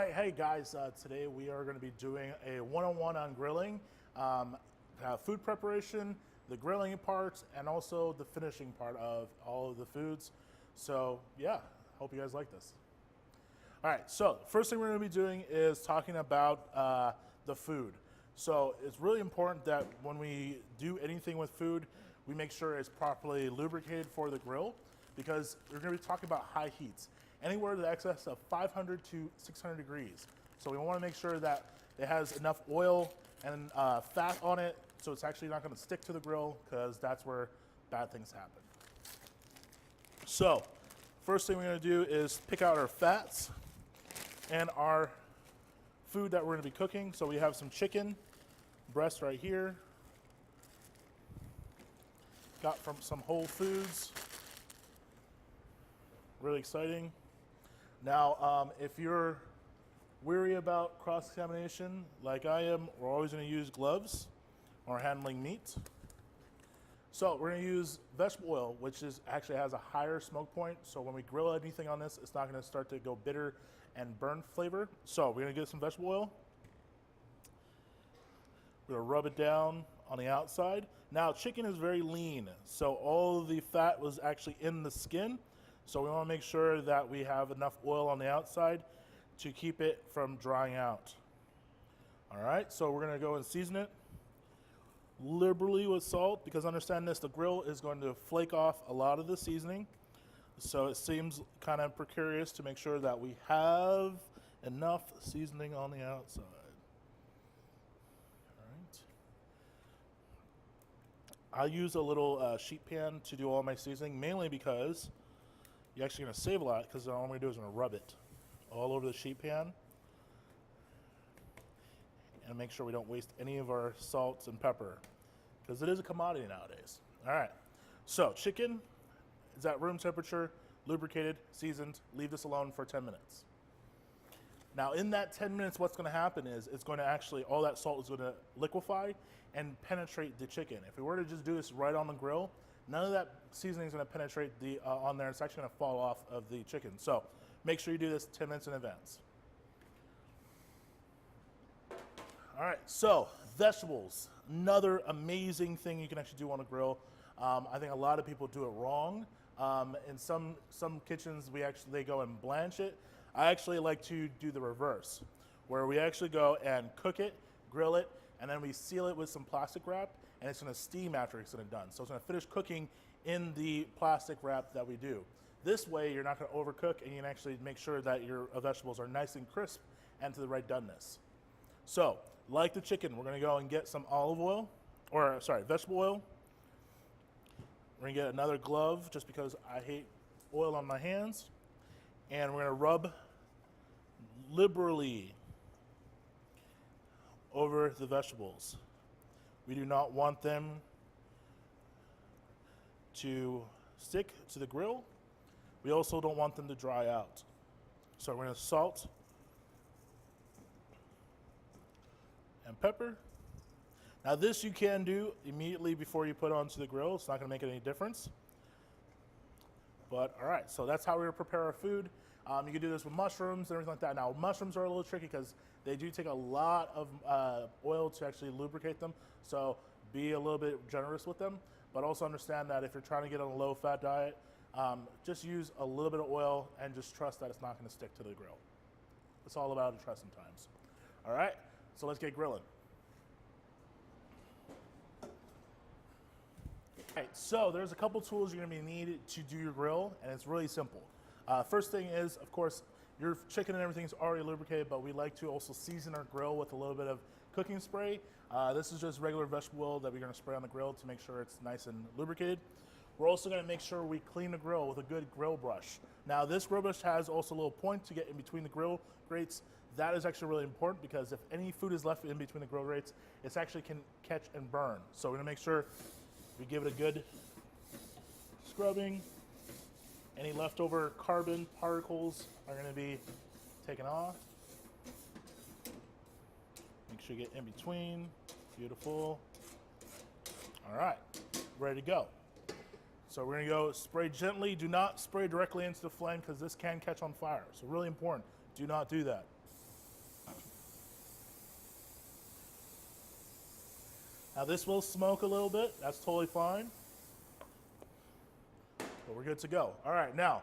right, hey guys, today we are going to be doing a one-on-one on grilling, food preparation, the grilling parts, and also the finishing part of all of the foods. So yeah, hope you guys like this. All right, so the first thing we're going to be doing is talking about the food. So it's really important that when we do anything with food, we make sure it's properly lubricated for the grill, because we're going to be talking about high heats, anywhere in excess of 500 to 600 degrees. So we want to make sure that it has enough oil and fat on it, so it's actually not going to stick to the grill, because that's where bad things happen. So first thing we're going to do is pick out our fats and our food that we're going to be cooking. So we have some chicken breast right here, got from some Whole Foods, really exciting. Now, if you're weary about cross-contamination like I am, we're always going to use gloves or handling meat. So we're going to use vegetable oil, which actually has a higher smoke point. So when we grill anything on this, it's not going to start to go bitter and burn flavor. So we're going to get some vegetable oil. We're going to rub it down on the outside. Now, chicken is very lean, so all of the fat was actually in the skin. So we want to make sure that we have enough oil on the outside to keep it from drying out. All right, so we're going to go and season it liberally with salt, because understand this, the grill is going to flake off a lot of the seasoning. So it seems kind of precarious to make sure that we have enough seasoning on the outside. I use a little sheet pan to do all my seasoning, mainly because you're actually going to save a lot, because all I'm going to do is I'm going to rub it all over the sheet pan and make sure we don't waste any of our salts and pepper, because it is a commodity nowadays. All right, so chicken is at room temperature, lubricated, seasoned. Leave this alone for 10 minutes. Now in that 10 minutes, what's going to happen is it's going to actually, all that salt is going to liquefy and penetrate the chicken. If we were to just do this right on the grill, none of that seasoning is going to penetrate the on there. It's actually going to fall off of the chicken. So make sure you do this 10 minutes in advance. All right, so vegetables, another amazing thing you can actually do on a grill. I think a lot of people do it wrong. In some kitchens, they go and blanch it. I actually like to do the reverse, where we actually go and cook it, grill it, and then we seal it with some plastic wrap, and it's going to steam after it's done. So it's going to finish cooking in the plastic wrap that we do. This way, you're not going to overcook, and you can actually make sure that your vegetables are nice and crisp and to the right doneness. So, like the chicken, we're going to go and get some vegetable oil. We're going to get another glove, just because I hate oil on my hands. And we're going to rub liberally over the vegetables. We do not want them to stick to the grill. We also don't want them to dry out. So we're going to salt and pepper. Now this you can do immediately before you put it onto the grill. It's not going to make any difference. But all right, so that's how we prepare our food. You can do this with mushrooms and everything like that. Now mushrooms are a little tricky because they do take a lot of oil to actually lubricate them. So be a little bit generous with them, but also understand that if you're trying to get on a low-fat diet, just use a little bit of oil and just trust that it's not going to stick to the grill. It's all about trust sometimes. All right, so let's get grilling. Okay, so there's a couple tools you're going to need to do your grill, and it's really simple. First thing is, of course, your chicken and everything is already lubricated, but we like to also season our grill with a little bit of cooking spray. This is just regular vegetable oil that we're going to spray on the grill to make sure it's nice and lubricated. We're also going to make sure we clean the grill with a good grill brush. Now, this grill brush has also a little point to get in between the grill grates. That is actually really important, because if any food is left in between the grill grates, it actually can catch and burn. So we're going to make sure we give it a good scrubbing. Any leftover carbon particles are going to be taken off. Make sure you get in between. Beautiful. All right, ready to go. So we're going to go spray gently. Do not spray directly into the flame, because this can catch on fire. So really important, do not do that. Now this will smoke a little bit. That's totally fine. But we're good to go. All right, now,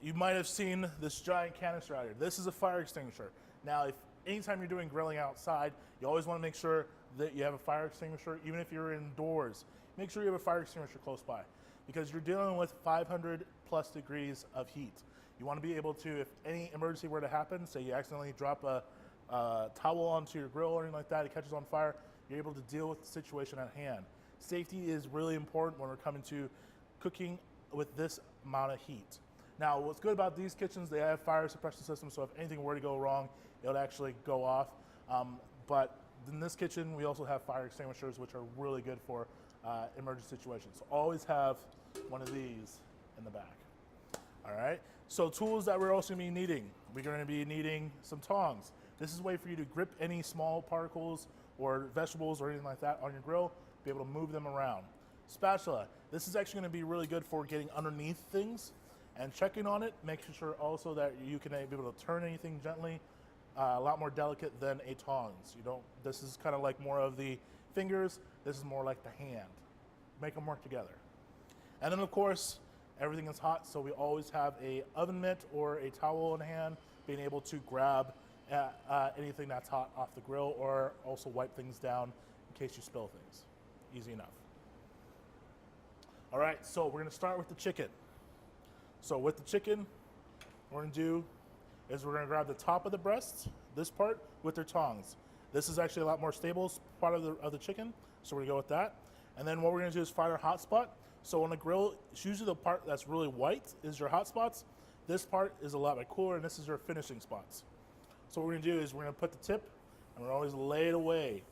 you might have seen this giant canister out here. This is a fire extinguisher. Now, if anytime you're doing grilling outside, you always want to make sure that you have a fire extinguisher. Even if you're indoors, make sure you have a fire extinguisher close by, because you're dealing with 500 plus degrees of heat. You want to be able to, if any emergency were to happen, say you accidentally drop a towel onto your grill or anything like that, it catches on fire, you're able to deal with the situation at hand. Safety is really important when we're coming to cooking with this amount of heat. Now, what's good about these kitchens, they have fire suppression systems, so if anything were to go wrong, it would actually go off. But in this kitchen, we also have fire extinguishers, which are really good for emergency situations. So always have one of these in the back. All right, so tools that we're also gonna be needing. We're gonna be needing some tongs. This is a way for you to grip any small particles or vegetables or anything like that on your grill, be able to move them around. Spatula, this is actually gonna be really good for getting underneath things and checking on it, making sure also that you can be able to turn anything gently, a lot more delicate than a tongs. This is kind of like more of the fingers, this is more like the hand. Make them work together. And then of course, everything is hot, so we always have a oven mitt or a towel in hand, being able to grab anything that's hot off the grill, or also wipe things down in case you spill things. Easy enough. All right, so we're gonna start with the chicken. So with the chicken, what we're gonna do is we're gonna grab the top of the breast, this part, with their tongs. This is actually a lot more stable part of the chicken, so we're gonna go with that. And then what we're gonna do is find our hot spot. So on the grill, it's usually the part that's really white is your hot spots. This part is a lot bit cooler, and this is your finishing spots. So what we're gonna do is we're gonna put the tip, and we're always lay it away.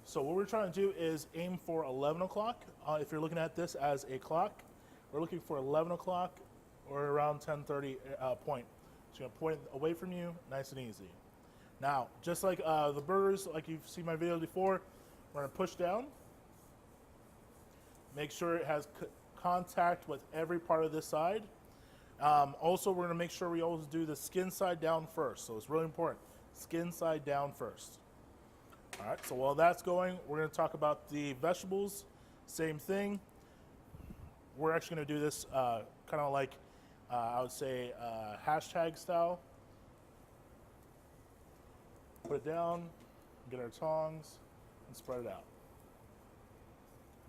So what we're trying to do is aim for 11 o'clock. If you're looking at this as a clock, we're looking for 11 o'clock or around 10:30 point. So you're gonna point it away from you, nice and easy. Now, just like the burgers, like you've seen my video before, we're gonna push down. Make sure it has contact with every part of this side. Also, we're gonna make sure we always do the skin side down first. So it's really important, skin side down first. All right, so while that's going, we're gonna talk about the vegetables. Same thing. We're actually gonna do this kind of like, I would say, hashtag style. Put it down, get our tongs, and spread it out.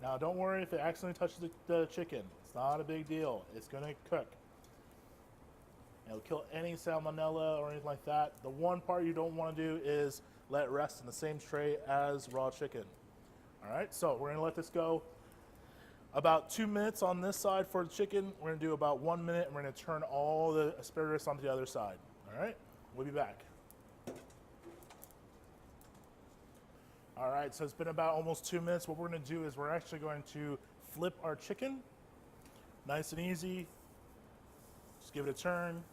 Now, don't worry if it accidentally touches the chicken. It's not a big deal. It's gonna cook. It'll kill any salmonella or anything like that. The one part you don't wanna do is let it rest in the same tray as raw chicken. All right, so we're gonna let this go about 2 minutes on this side for the chicken. We're gonna do about 1 minute, and we're gonna turn all the asparagus onto the other side. All right, we'll be back. All right, so it's been about almost 2 minutes. What we're gonna do is we're actually going to flip our chicken. Nice and easy. Just give it a turn.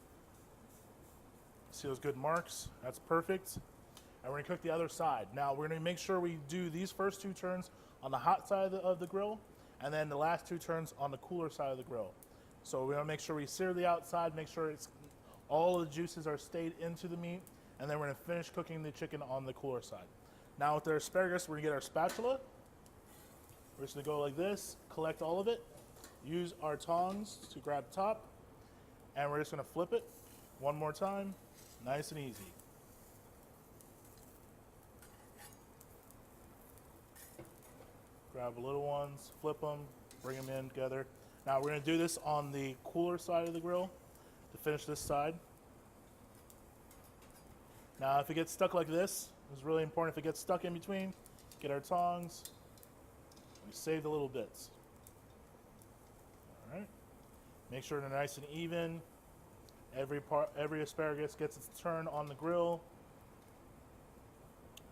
See those good marks? That's perfect. And we're gonna cook the other side. Now we're gonna make sure we do these first 2 turns on the hot side of the grill, and then the last 2 turns on the cooler side of the grill. So we're gonna make sure we sear the outside, make sure all the juices are stayed into the meat, and then we're gonna finish cooking the chicken on the cooler side. Now with our asparagus, we're gonna get our spatula. We're just gonna go like this, collect all of it, use our tongs to grab the top, and we're just gonna flip it one more time, nice and easy. Grab the little ones, flip them, bring them in together. Now we're gonna do this on the cooler side of the grill to finish this side. Now if it gets stuck like this, it's really important. If it gets stuck in between, get our tongs, we save the little bits. All right, make sure they're nice and even. Every asparagus gets its turn on the grill.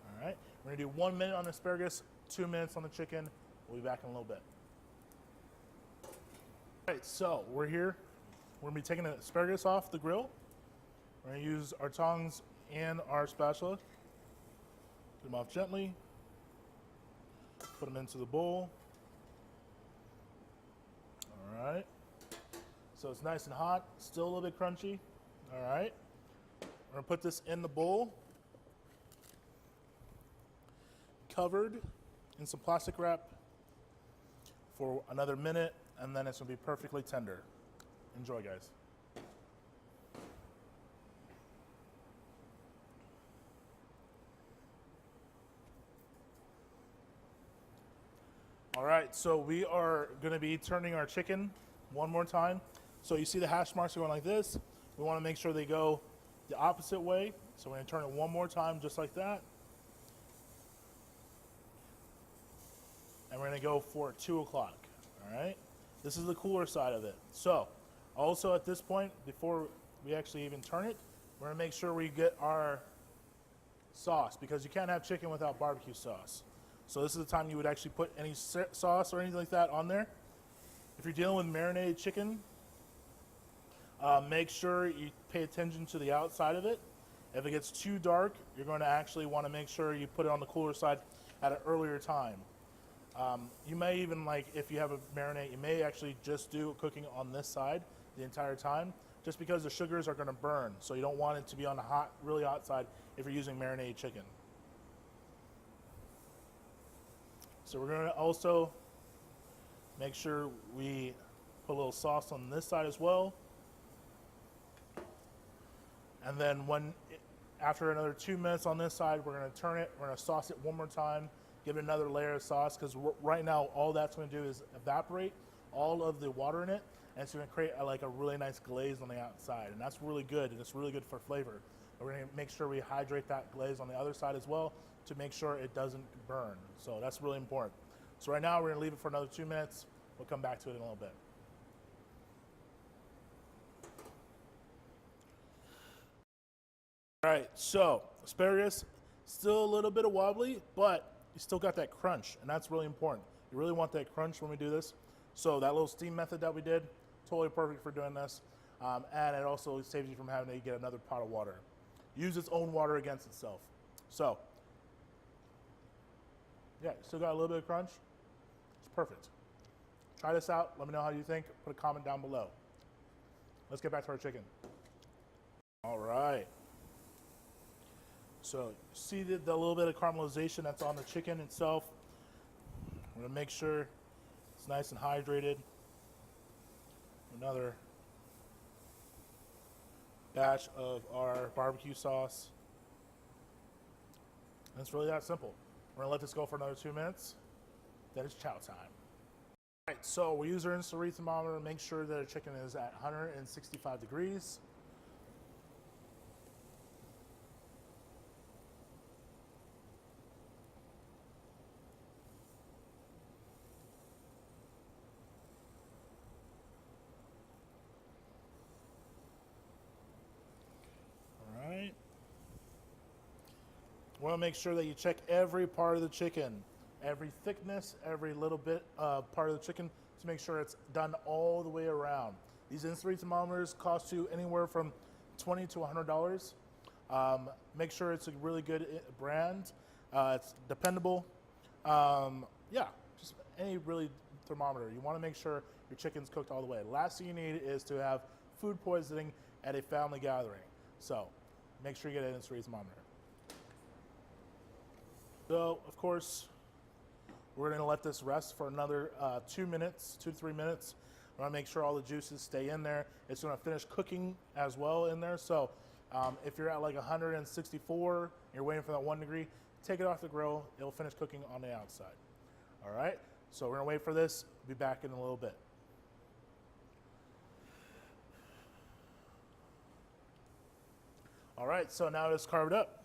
All right, we're gonna do 1 minute on the asparagus, 2 minutes on the chicken. We'll be back in a little bit. All right, so we're here. We're gonna be taking the asparagus off the grill. We're gonna use our tongs and our spatula. Get them off gently. Put them into the bowl. All right. So it's nice and hot, still a little bit crunchy. All right. We're gonna put this in the bowl. covered in some plastic wrap for another minute, and then it's gonna be perfectly tender. Enjoy, guys. All right, so we are gonna be turning our chicken one more time. So you see the hash marks are going like this. We wanna make sure they go the opposite way. So we're gonna turn it one more time, just like that. And we're gonna go for 2 o'clock, all right? This is the cooler side of it. So, also at this point, before we actually even turn it, we're gonna make sure we get our sauce, because you can't have chicken without barbecue sauce. So this is the time you would actually put any sauce or anything like that on there. If you're dealing with marinated chicken, make sure you pay attention to the outside of it. If it gets too dark, you're going to actually want to make sure you put it on the cooler side at an earlier time. You may even, like, if you have a marinade, you may actually just do cooking on this side the entire time, just because the sugars are going to burn. So you don't want it to be on the hot, really hot side if you're using marinated chicken. So we're going to also make sure we put a little sauce on this side as well. And then after another 2 minutes on this side, we're going to turn it, we're going to sauce it one more time, give it another layer of sauce, because right now all that's going to do is evaporate all of the water in it, and it's going to create like a really nice glaze on the outside, and that's really good, and it's really good for flavor. We're going to make sure we hydrate that glaze on the other side as well to make sure it doesn't burn. So that's really important. So right now we're going to leave it for another 2 minutes. We'll come back to it in a little bit. All right, so asparagus, still a little bit of wobbly, but you still got that crunch, and that's really important. You really want that crunch when we do this. So that little steam method that we did, totally perfect for doing this. And it also saves you from having to get another pot of water. Use its own water against itself. So, yeah, still got a little bit of crunch. It's perfect. Try this out. Let me know how you think. Put a comment down below. Let's get back to our chicken. All right. So see the little bit of caramelization that's on the chicken itself. We're gonna make sure it's nice and hydrated. Another batch of our barbecue sauce. And it's really that simple. We're gonna let this go for another 2 minutes. Then it's chow time. All right, so we use our instant thermometer to make sure that our chicken is at 165 degrees. Want to make sure that you check every part of the chicken, every thickness, every little bit part of the chicken, to make sure it's done all the way around. These instant thermometers cost you anywhere from $20 to $100. Make sure it's a really good brand. It's dependable. Yeah, just any really thermometer. You want to make sure your chicken's cooked all the way. The last thing you need is to have food poisoning at a family gathering. So make sure you get an instant thermometer. So, of course, we're going to let this rest for another 2 minutes, 2 to 3 minutes. We're going to make sure all the juices stay in there. It's going to finish cooking as well in there. So, if you're at like 164, you're waiting for that 1 degree, take it off the grill. It'll finish cooking on the outside. All right? So, we're going to wait for this. Be back in a little bit. All right, so now it's carved up.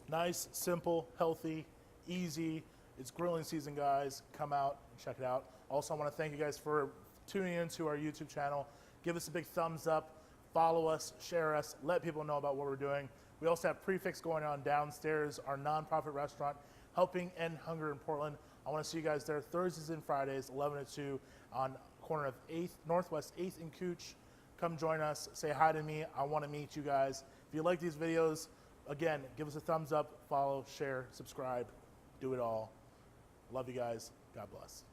Nice, simple, healthy, easy. It's grilling season, guys. Come out and check it out. Also, I want to thank you guys for tuning into our YouTube channel. Give us a big thumbs up. Follow us, share us, let people know about what we're doing. We also have Prefix going on downstairs, our nonprofit restaurant, helping end hunger in Portland. I want to see you guys there Thursdays and Fridays, 11 to 2, on corner of 8th, Northwest 8th and Cooch. Come join us. Say hi to me. I want to meet you guys. If you like these videos, again, give us a thumbs up, follow, share, subscribe, do it all. Love you guys. God bless.